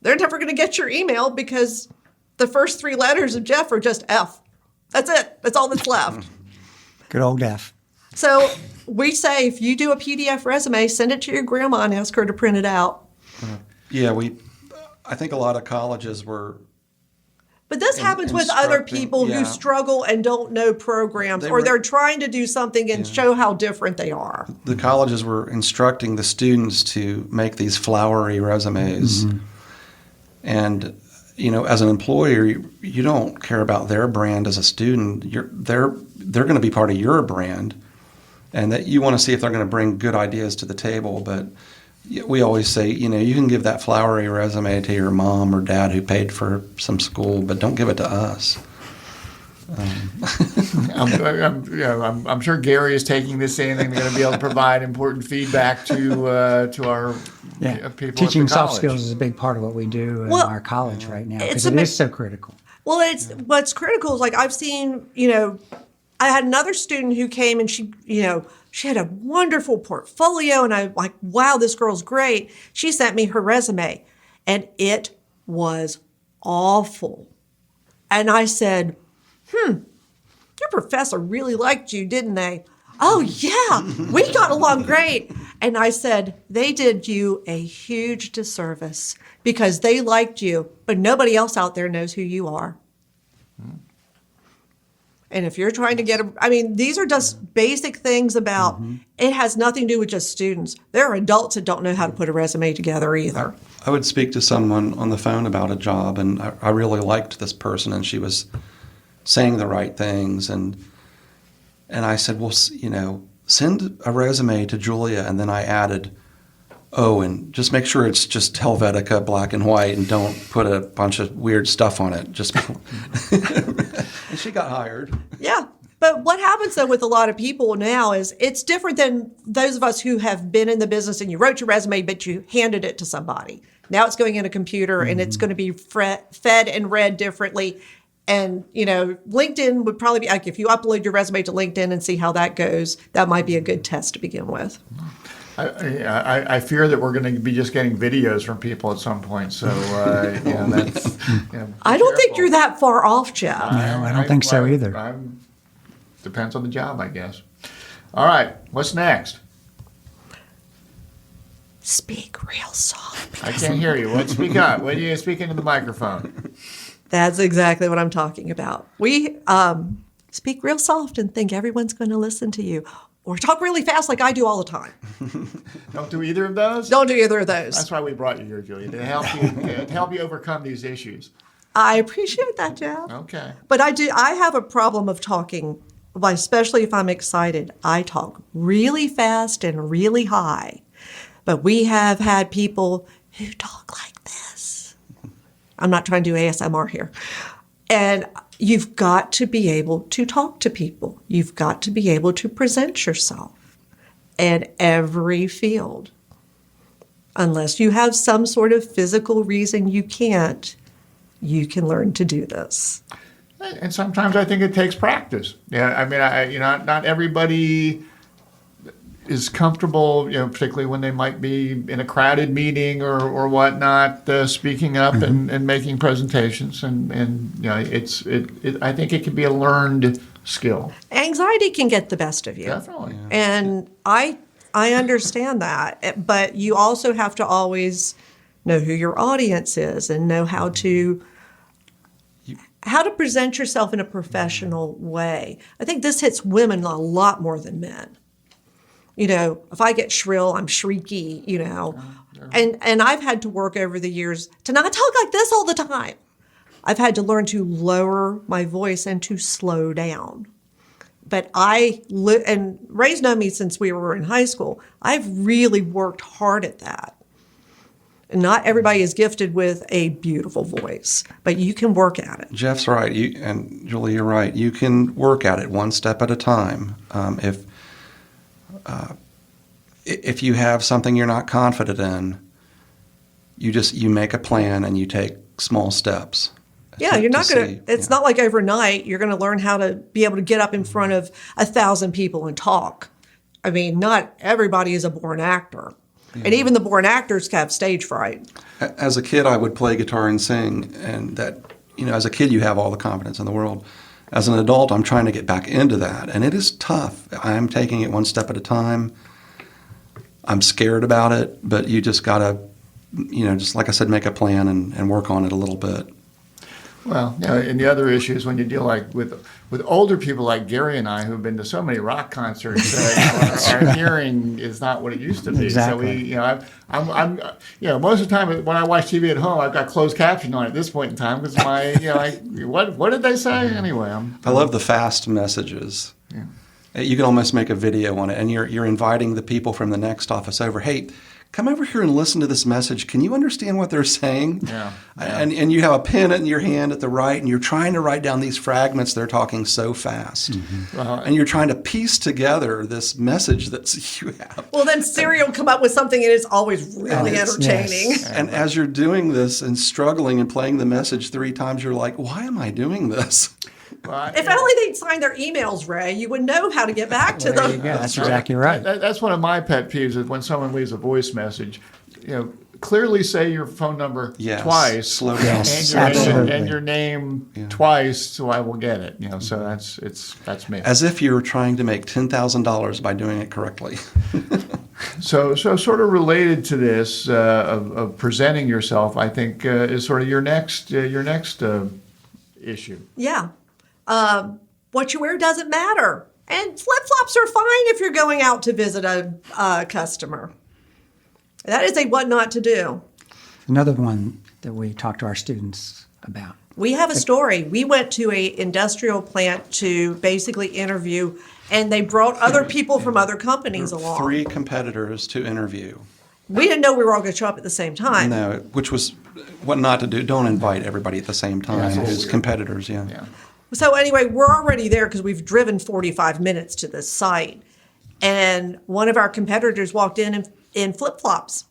They're never going to get your email because the first 3 letters of Jeff are just F. That's it. That's all that's left. Good old F. So we say if you do a PDF resume, send it to your grandma and ask her to print it out. Yeah, I think a lot of colleges were. But this happens with other people who struggle and don't know programs, or they're trying to do something and show how different they are. The colleges were instructing the students to make these flowery resumes. Mm-hmm. And, as an employer, you don't care about their brand as a student. They're going to be part of your brand, and that you want to see if they're going to bring good ideas to the table. But we always say, you can give that flowery resume to your mom or dad who paid for some school, but don't give it to us. I'm sure Gary is taking this in and going to be able to provide important feedback to our people. Teaching at the soft college. skills is a big part of what we do in our college right now because it is so critical. Well, what's critical is, like, I've seen, I had another student who came and she had a wonderful portfolio, and I'm like, wow, this girl's great. She sent me her resume, and it was awful. And I said, your professor really liked you, didn't they? Oh, yeah, we got along great. And I said, they did you a huge disservice because they liked you, but nobody else out there knows who you are. And if you're trying to these are just basic things about, it has nothing to do with just students. There are adults that don't know how to put a resume together either. I would speak to someone on the phone about a job, and I really liked this person, and she was saying the right things. And I said, well, send a resume to Julia. And then I added, and just make sure it's just Helvetica black and white, and don't put a bunch of weird stuff on it. And she got hired. Yeah. But what happens, though, with a lot of people now is it's different than those of us who have been in the business and you wrote your resume, but you handed it to somebody. Now it's going in a computer and it's going to be fed and read differently. And, LinkedIn would probably be like, if you upload your resume to LinkedIn and see how that goes, that might be a good test to begin with. I fear that we're going to be just getting videos from people at some point. So, that's. I don't think you're that far off, Jeff. No, I don't think so either. Depends on the job, I guess. All right, what's next? Speak real soft. I can't hear you. Speak up. When you speak into the microphone. That's exactly what I'm talking about. We speak real soft and think everyone's going to listen to you. Or talk really fast like I do all the time. Don't do either of those? Don't do either of those. That's why we brought you here, Julia, to help you overcome these issues. I appreciate that, Jeff. Okay. But I have a problem of talking, especially if I'm excited. I talk really fast and really high. But we have had people who talk like this. I'm not trying to do ASMR here. And you've got to be able to talk to people. You've got to be able to present yourself in every field. Unless you have some sort of physical reason you can't, you can learn to do this. And sometimes I think it takes practice. Yeah, not everybody is comfortable, particularly when they might be in a crowded meeting or whatnot, speaking up and making presentations. And I think it can be a learned skill. Anxiety can get the best of you. Definitely. Yeah. And I understand that. But you also have to always know who your audience is and know how to present yourself in a professional way. I think this hits women a lot more than men. If I get shrill, I'm shrieky, And I've had to work over the years to not talk like this all the time. I've had to learn to lower my voice and to slow down. But and Ray's known me since we were in high school. I've really worked hard at that. And not everybody is gifted with a beautiful voice, but you can work at it. Jeff's right, and Julie, you're right. You can work at it one step at a time. If you have something you're not confident in, you make a plan and you take small steps. Yeah, you're not going to, it's not like overnight you're going to learn how to be able to get up in front of 1,000 people and talk. I mean, not everybody is a born actor. Yeah. And even the born actors have stage fright. As a kid, I would play guitar and sing, and that, as a kid, you have all the confidence in the world. As an adult, I'm trying to get back into that, and it is tough. I'm taking it one step at a time. I'm scared about it, but you just got to, just like I said, make a plan and work on it a little bit. Well, and the other issue is when you deal with older people like Gary and I, who've been to so many rock concerts, our hearing is not what it used to be. Exactly. So I'm most of the time when I watch TV at home, I've got closed caption on at this point in time because what did they say anyway? I love the fast messages. Yeah. You can almost make a video on it, and you're inviting the people from the next office over. Hey, come over here and listen to this message. Can you understand what they're saying? Yeah. And you have a pen in your hand at the right, and you're trying to write down these fragments. They're talking so fast. Mm-hmm. And you're trying to piece together this message that you have. Well, then Siri will come up with something, and it's always really entertaining. Yes. And as you're doing this and struggling and playing the message 3 times, you're like, why am I doing this? If only they'd sign their emails, Ray, you would know how to get back to them. That's exactly right. That's one of my pet peeves is when someone leaves a voice message. Clearly say your phone number twice. Slow down. And your name twice, so I will get it. So that's me. As if you're trying to make $10,000 by doing it correctly. So sort of related to this of presenting yourself, I think is sort of your next issue. Yeah. What you wear doesn't matter. And flip-flops are fine if you're going out to visit a customer. That is a what not to do. Another one that we talk to our students about. We have a story. We went to an industrial plant to basically interview, and they brought other people from other companies along. 3 competitors to interview. We didn't know we were all going to show up at the same time. No, which was what not to do. Don't invite everybody at the same time. It's competitors, yeah. So anyway, we're already there because we've driven 45 minutes to this site. And one of our competitors walked in flip-flops.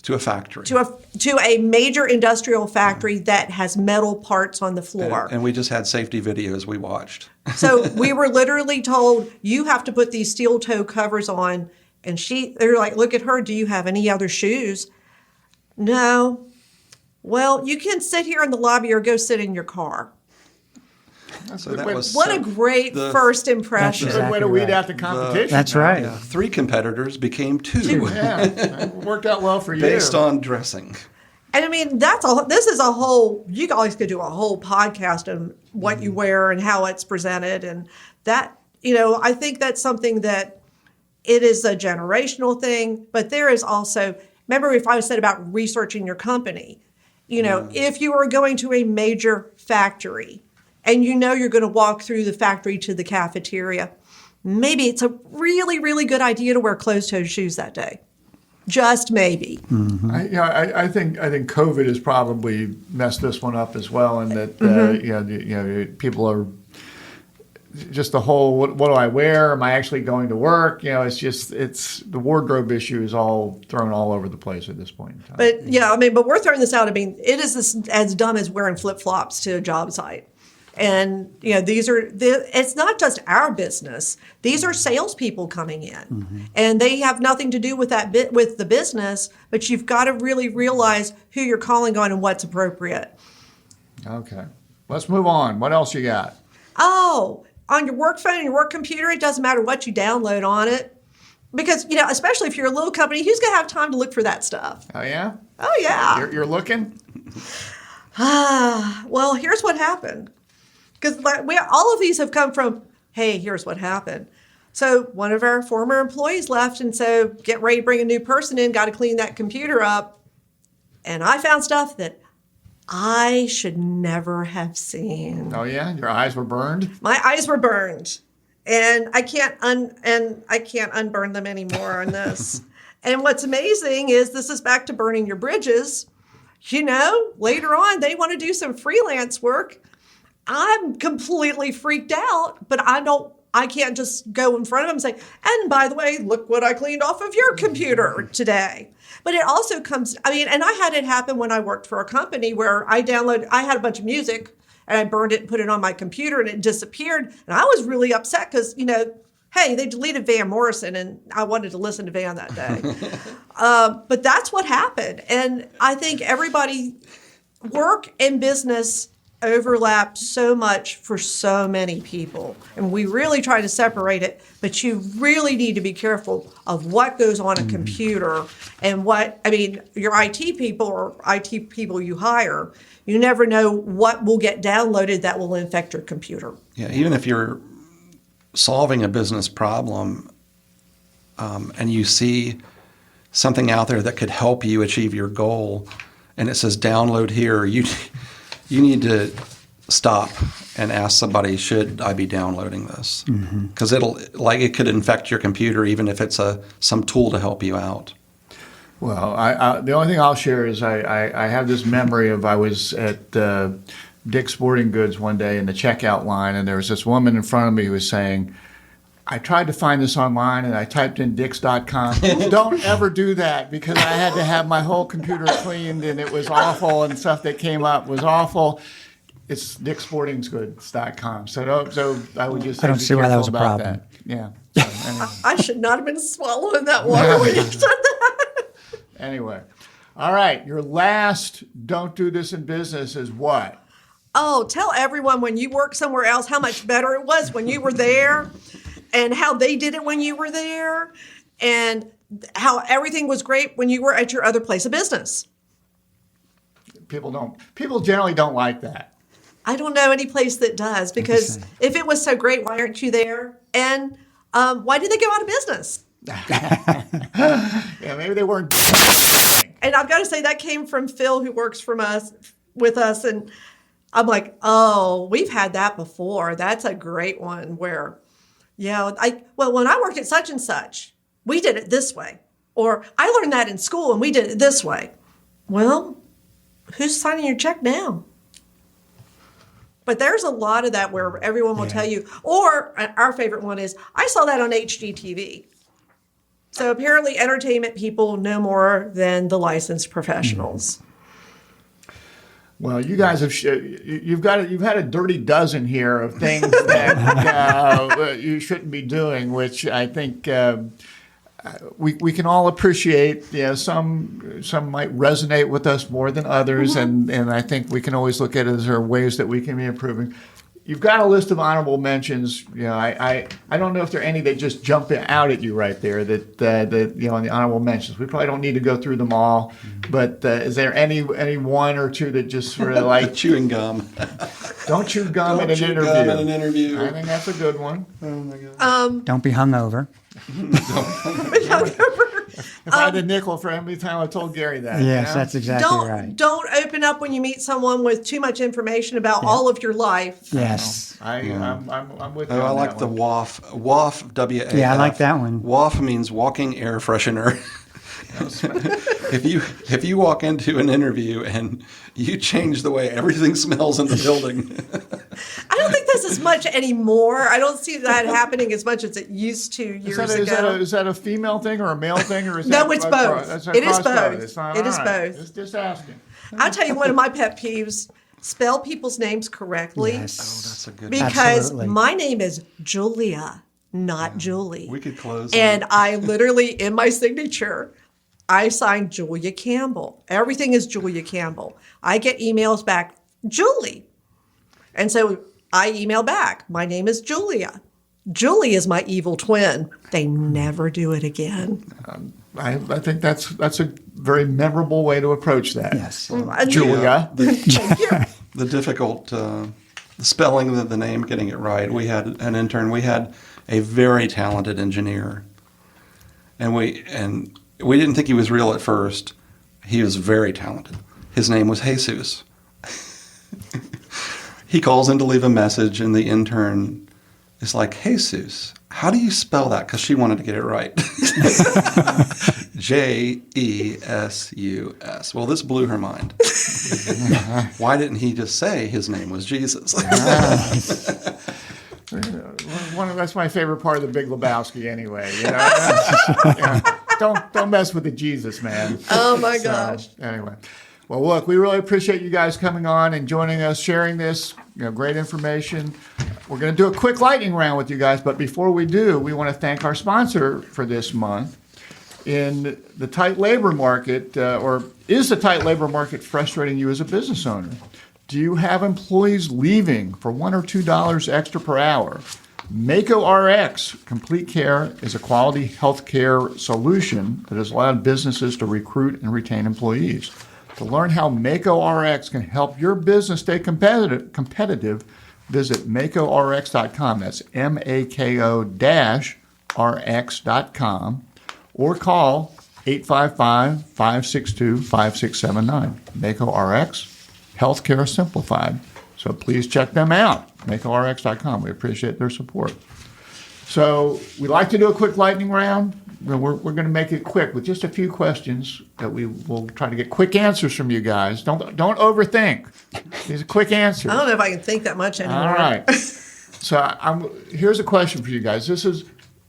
To a factory. To a major industrial factory that has metal parts on the floor. And we just had safety videos we watched. So we were literally told, you have to put these steel toe covers on. And they're like, look at her, do you have any other shoes? No. Well, you can sit here in the lobby or go sit in your car. So that was what a great first impression. That's exactly way to weed out the competition. That's right. 3 competitors became 2. Yeah, it worked out well for you. Based on dressing. And I mean, you guys could do a whole podcast on what you wear and how it's presented. And that, I think that's something that it is a generational thing, but there is also, remember if I said about researching your company, if you are going to a major factory, and you're going to walk through the factory to the cafeteria, maybe it's a really, really good idea to wear closed-toed shoes that day. Just maybe. Mm-hmm. I think COVID has probably messed this one up as well, and that people are just the whole what do I wear? Am I actually going to work? It's the wardrobe issue is all thrown all over the place at this point in time. But but we're throwing this out. I mean, it is as dumb as wearing flip-flops to a job site. And it's not just our business. These are salespeople coming in, and they have nothing to do with with the business. But you've got to really realize who you're calling on and what's appropriate. Okay, let's move on. What else you got? Oh, on your work phone, your work computer, it doesn't matter what you download on it, because especially if you're a little company, who's going to have time to look for that stuff? Oh yeah. Oh yeah. You're looking. Well, here's what happened. Because all of these have come from, hey, here's what happened. So one of our former employees left, and so get ready to bring a new person in, got to clean that computer up. And I found stuff that I should never have seen. Oh yeah, your eyes were burned. My eyes were burned, and I can't unburn them anymore on this. And what's amazing is this is back to burning your bridges. You know, later on they want to do some freelance work. I'm completely freaked out, but I can't just go in front of them and say, and by the way, look what I cleaned off of your computer today. But it also comes, and I had it happen when I worked for a company where I had a bunch of music and I burned it and put it on my computer and it disappeared. And I was really upset because, hey, they deleted Van Morrison and I wanted to listen to Van that day. But that's what happened. And I think work and business overlap so much for so many people. And we really try to separate it, but you really need to be careful of what goes on a computer and your IT people or IT people you hire, you never know what will get downloaded that will infect your computer. Yeah, even if you're solving a business problem and you see something out there that could help you achieve your goal and it says download here, you need to stop and ask somebody, should I be downloading this? Because it could infect your computer even if it's some tool to help you out. Well, the only thing I'll share is I have this memory of I was at Dick's Sporting Goods one day in the checkout line, and there was this woman in front of me who was saying, I tried to find this online and I typed in Dicks.com. Don't ever do that because I had to have my whole computer cleaned and it was awful and stuff that came up was awful. It's DickSportingGoods.com. So I would just say I don't see why that was a problem. that. Yeah. So, anyway. I should not have been swallowing that water when you said that. Anyway. All right. Your last don't do this in business is what? Oh, tell everyone when you work somewhere else how much better it was when you were there and how they did it when you were there and how everything was great when you were at your other place of business. People generally don't like that. I don't know any place that does because if it was so great, why aren't you there? And why did they go out of business? Yeah, maybe they weren't. And I've got to say that came from Phil, who works with us, and I'm like, oh, we've had that before. That's a great one where, when I worked at such and such, we did it this way, or I learned that in school and we did it this way. Well, who's signing your check now? But there's a lot of that where everyone will tell you, or our favorite one is, I saw that on HGTV. So apparently entertainment people know more than the licensed professionals. Well, you guys have you've had a dirty dozen here of things that you shouldn't be doing, which I think we can all appreciate. Some might resonate with us more than others, and I think we can always look at it as there are ways that we can be improving. You've got a list of honorable mentions. I don't know if there are any that just jump out at you right there that in the honorable mentions. We probably don't need to go through them all, but is there any one or two that just sort of like chewing gum? Don't chew gum in an interview. Gum in an interview. I think that's a good one. Oh my God. Don't be hungover. If I had a nickel for every time I told Gary that. Yes, that's exactly right. Don't open up when you meet someone with too much information about all of your life. Yes. I'm with you. I on like that the one. WAF. WAF, W-A-F. Yeah, I like that one. WAF means walking air freshener. If you walk into an interview and you change the way everything smells in the building. I don't think this is much anymore. I don't see that happening as much as it used to years ago. Is that a female thing or a male thing? Or is No, that it's both. It is both. It is both. Just asking. I'll tell you one of my pet peeves. Spell people's names correctly. Yes. Oh, that's a good one. Because Absolutely. my name is Julia, not Julie. We could close. And I literally, in my signature, I signed Julia Campbell. Everything is Julia Campbell. I get emails back, Julie. And so I email back, my name is Julia. Julie is my evil twin. They never do it again. I think that's a very memorable way to approach that. Yes. Julia. The difficult spelling of the name, getting it right. We had an intern. We had a very talented engineer. And we didn't think he was real at first. He was very talented. His name was Jesus. He calls in to leave a message, and the intern is like, Jesus, how do you spell that? Because she wanted to get it right. J-E-S-U-S. Well, this blew her mind. Why didn't he just say his name was Jesus? That's my favorite part of the Big Lebowski, anyway. Don't mess with the Jesus, man. Oh my gosh. Anyway, well, look, we really appreciate you guys coming on and joining us, sharing this great information. We're going to do a quick lightning round with you guys, but before we do, we want to thank our sponsor for this month. In the tight labor market, or is the tight labor market frustrating you as a business owner? Do you have employees leaving for $1 or $2 extra per hour? Mako RX Complete Care is a quality health care solution that has allowed businesses to recruit and retain employees. To learn how Mako RX can help your business stay competitive, visit MakoRx.com. That's MAKO-RX.com, or call 855-562-5679. Mako RX, Healthcare Simplified. So please check them out, MakoRx.com. We appreciate their support. So we like to do a quick lightning round. We're going to make it quick with just a few questions that we will try to get quick answers from you guys. Don't overthink. These are quick answers. I don't know if I can think that much anymore. All right. So here's a question for you guys.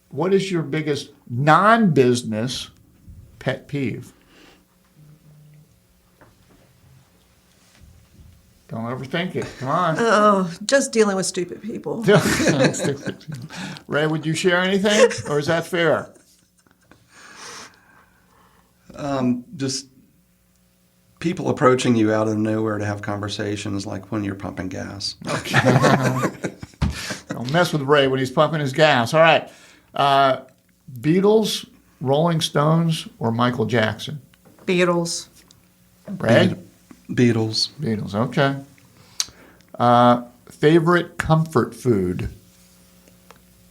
What is your biggest non-business pet peeve? Don't overthink it. Come on. Oh, just dealing with stupid people. Ray, would you share anything, or is that fair? Just people approaching you out of nowhere to have conversations, like when you're pumping gas. Okay. Don't mess with Ray when he's pumping his gas. All right. Beatles, Rolling Stones, or Michael Jackson? Beatles. Ray? Beatles. Beatles, okay. Favorite comfort food?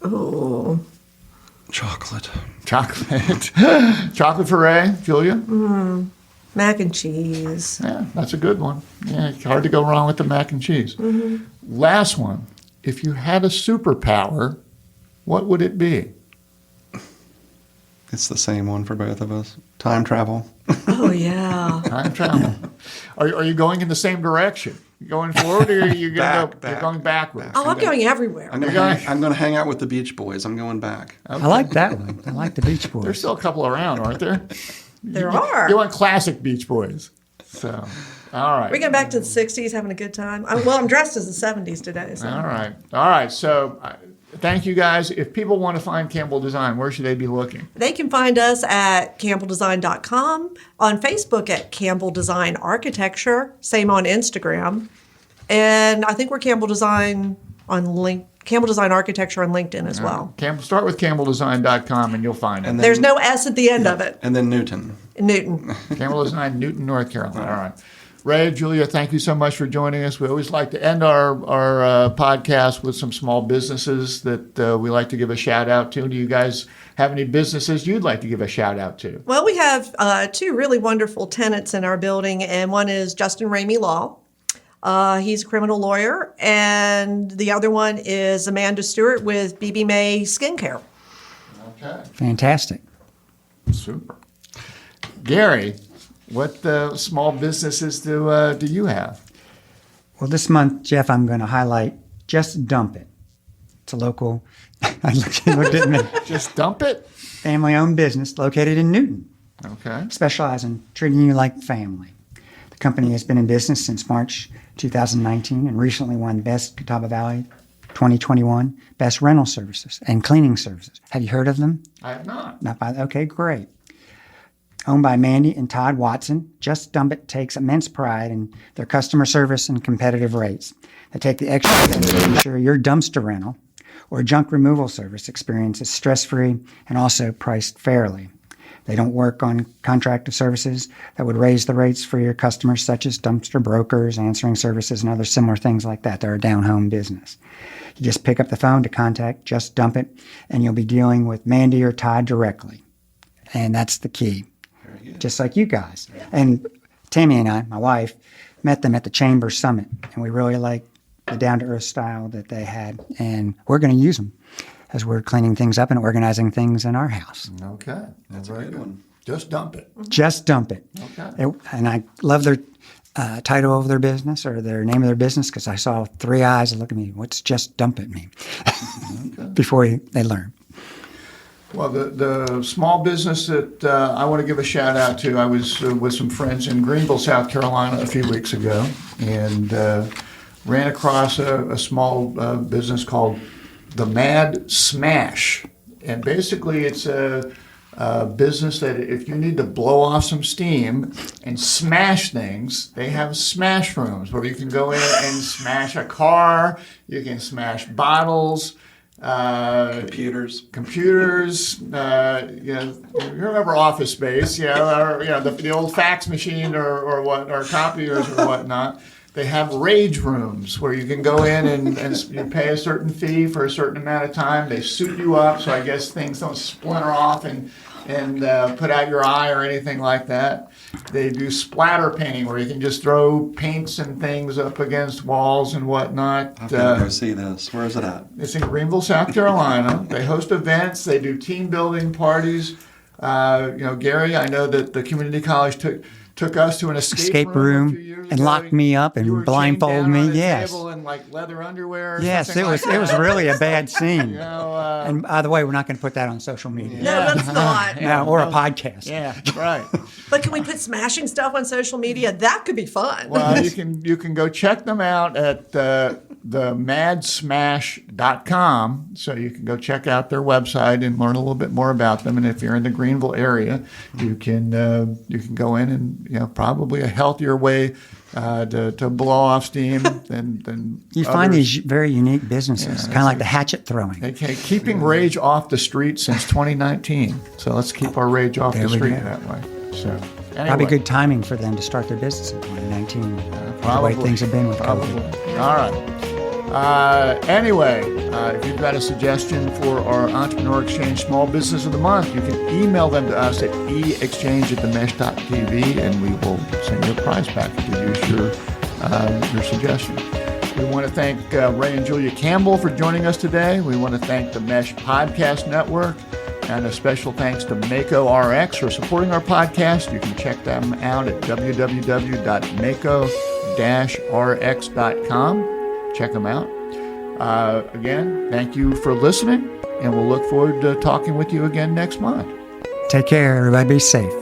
Oh. Chocolate. Chocolate. Chocolate for Ray? Julia? Mac and cheese. Yeah, that's a good one. Yeah, hard to go wrong with the mac and cheese. Mm-hmm. Last one. If you had a superpower, what would it be? It's the same one for both of us. Time travel. Oh, yeah. Time travel. Are you going in the same direction? You going forward, or are you you're going backwards? Oh, I'm going everywhere. I'm going to hang out with the Beach Boys. I'm going back. Okay. I like that one. I like the Beach Boys. There's still a couple around, aren't there? There are. You want classic Beach Boys. So, all right. We're going back to the 60s, having a good time. I'm dressed as the 70s today. So. All right. So, thank you guys. If people want to find Campbell Design, where should they be looking? They can find us at campbelldesign.com, on Facebook at Campbell Design Architecture, same on Instagram. And I think we're Campbell Design Campbell Design Architecture on LinkedIn as well. Start with campbelldesign.com and you'll find it. And then, There's no S at the end of it. And then Newton. Newton. Campbell Design, Newton, North Carolina. All right. Ray, Julia, thank you so much for joining us. We always like to end our podcast with some small businesses that we like to give a shout out to. Do you guys have any businesses you'd like to give a shout out to? Well, we have two really wonderful tenants in our building, and one is Justin Ramey Law. He's a criminal lawyer, and the other one is Amanda Stewart with BB May Skincare. Okay. Fantastic. Super. Gary, what small businesses do you have? Well, this month, Jeff, I'm going to highlight Just Dump It. It's a local, I looked at me, Just Dump It? family-owned business located in Newton. Okay. Specialize in treating you like family. The company has been in business since March 2019 and recently won Best Catawba Valley 2021 Best Rental Services and Cleaning Services. Have you heard of them? I have not. Okay, great. Owned by Mandy and Todd Watson, Just Dump It takes immense pride in their customer service and competitive rates. They take the extra step to ensure your dumpster rental or junk removal service experience is stress-free and also priced fairly. They don't work on contracted services that would raise the rates for your customers, such as dumpster brokers, answering services, and other similar things like that. They're a down-home business. You just pick up the phone to contact Just Dump It, and you'll be dealing with Mandy or Todd directly. And that's the key, just like you guys. And Tammy and I, my wife, met them at the Chamber Summit, and we really liked the down-to-earth style that they had, and we're going to use them as we're cleaning things up and organizing things in our house. Okay. That's a good one. Just dump it. Just Dump It. Okay. And I love their title of their business or their name of their business because I saw three eyes look at me. What's Just Dump It mean? Before they learn. Well, the small business that I want to give a shout out to, I was with some friends in Greenville, South Carolina a few weeks ago, and ran across a small business called the Mad Smash. And basically it's a business that if you need to blow off some steam and smash things, they have smash rooms where you can go in and smash a car, you can smash bottles, Computers. you remember Office Space, or the old fax machine or copiers or whatnot. They have rage rooms where you can go in and you pay a certain fee for a certain amount of time. They suit you up so I guess things don't splinter off and put out your eye or anything like that. They do splatter painting where you can just throw paints and things up against walls and whatnot. I've got to go see this. Where is it at? It's in Greenville, South Carolina. They host events. They do team building parties. Gary, I know that the community college took us to an escape room a few years and ago. locked me up and You were blindfolded chained down me. on a Yes. table in like leather underwear. Or Yes, something it was. like It was that. really a bad scene. Uh, And by the way, we're not going to put that on social media. No, that's not. No, or a podcast. Yeah, right. But can we put smashing stuff on social media? That could be fun. Well, you can go check them out at themadsmash.com. So you can go check out their website and learn a little bit more about them. And if you're in the Greenville area, you can go in and probably a healthier way to blow off steam than You find others. these very unique businesses, kind of like the hatchet throwing. Okay, keeping rage off the street since 2019. So let's keep our rage off There the we street go. that way. So Probably anyway. good timing for them to start their business in 2019. The way things have been with COVID. All right. Anyway, if you've got a suggestion for our Entrepreneur Exchange Small Business of the Month, you can email them to us at eexchange@themesh.tv, and we will send you a prize package to use your suggestion. We want to thank Ray and Julia Campbell for joining us today. We want to thank the Mesh Podcast Network, and a special thanks to Mako RX for supporting our podcast. You can check them out at www.mako-rx.com. Check them out. Again, thank you for listening, and we'll look forward to talking with you again next month. Take care, everybody. Be safe.